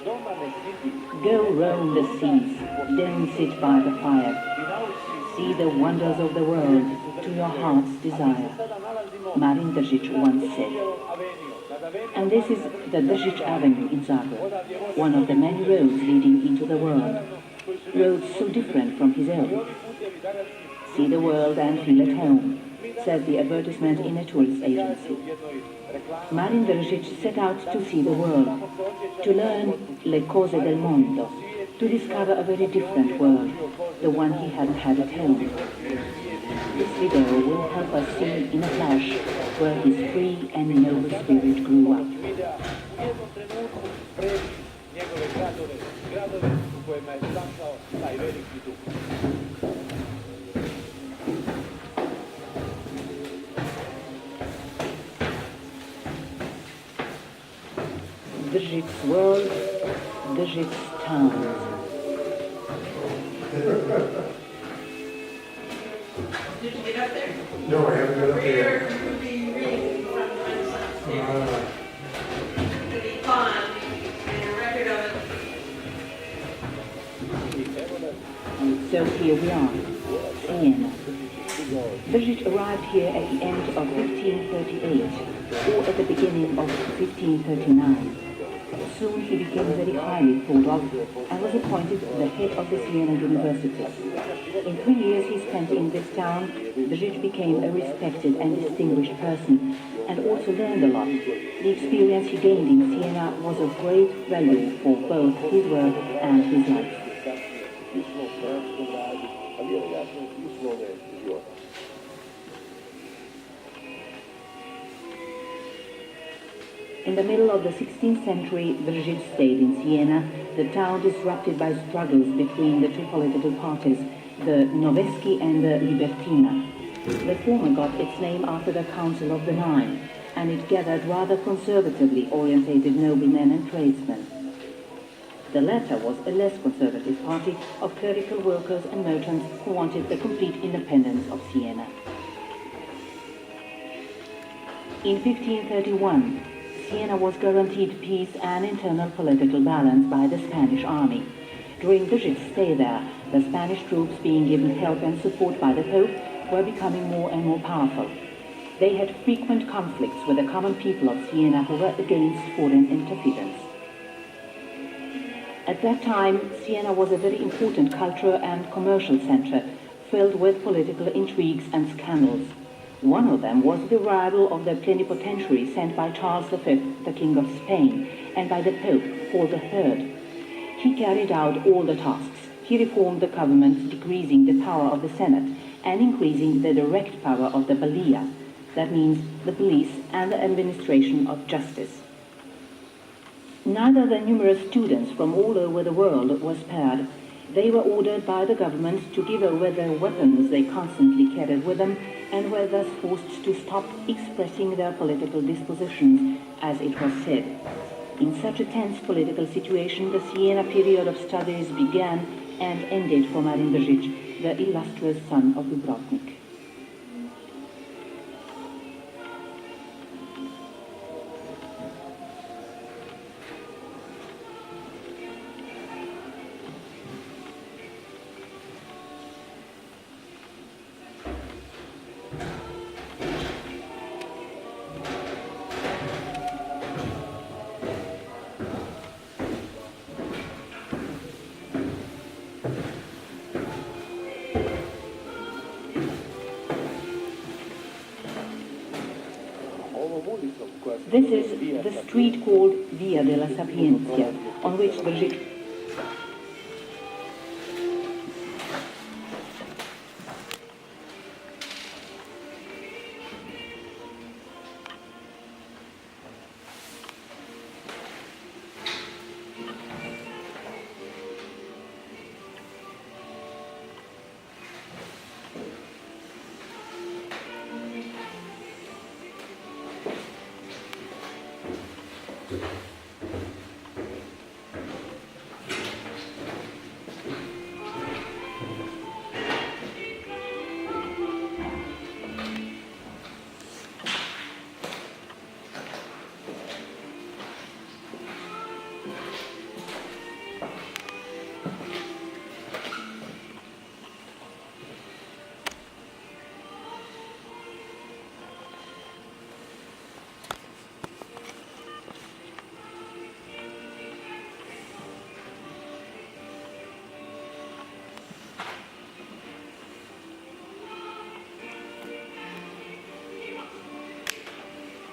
Go roam the seas, don't sit by the fire. See the wonders of the world to your heart's desire, Marin Držić once said. And this is the Držić Avenue in Zagreb, one of the many roads leading into the world, roads so different from his own. See the world and feel at home, said the advertisement in a tourist agency. Marin Držić set out to see the world, to learn le cose del mondo, to discover a very different world, the one he hadn't had at home. This video will help us see in a flash where his free and noble spirit grew up. Držić's world, Držić's towns. Did you get up there? No, I haven't got up there. We'll be reading from the Renaissance table. To be fun and a record of it. So here we are, Siena. Držić arrived here at the end of 1538, or at the beginning of 1539. Soon he became very highly thought of and was appointed the head of the Siena University. In 3 years he spent in this town, Držić became a respected and distinguished person and also learned a lot. The experience he gained in Siena was of great value for both his work and his life. In the middle of the 16th century, Držić stayed in Siena, the town disrupted by struggles between the two political parties, the Noveschi and the Libertina. The former got its name after the Council of the Nine, and it gathered rather conservatively orientated noblemen and tradesmen. The latter was a less conservative party of clerical workers and merchants who wanted the complete independence of Siena. In 1531, Siena was guaranteed peace and internal political balance by the Spanish army. During Držić's stay there, the Spanish troops, being given help and support by the Pope, were becoming more and more powerful. They had frequent conflicts with the common people of Siena who were against foreign interference. At that time, Siena was a very important cultural and commercial center, filled with political intrigues and scandals. One of them was the arrival of the plenipotentiary sent by Charles V, the King of Spain, and by the Pope, Paul III. He carried out all the tasks. He reformed the government, decreasing the power of the Senate and increasing the direct power of the Balia, that means the police and the administration of justice. Neither the numerous students from all over the world were spared. They were ordered by the government to give over the weapons they constantly carried with them and were thus forced to stop expressing their political dispositions, as it was said. In such a tense political situation, the Siena period of studies began and ended for Marin Držić, the illustrious son of Dubrovnik. This is the street called Via della Sapienza, on which Držić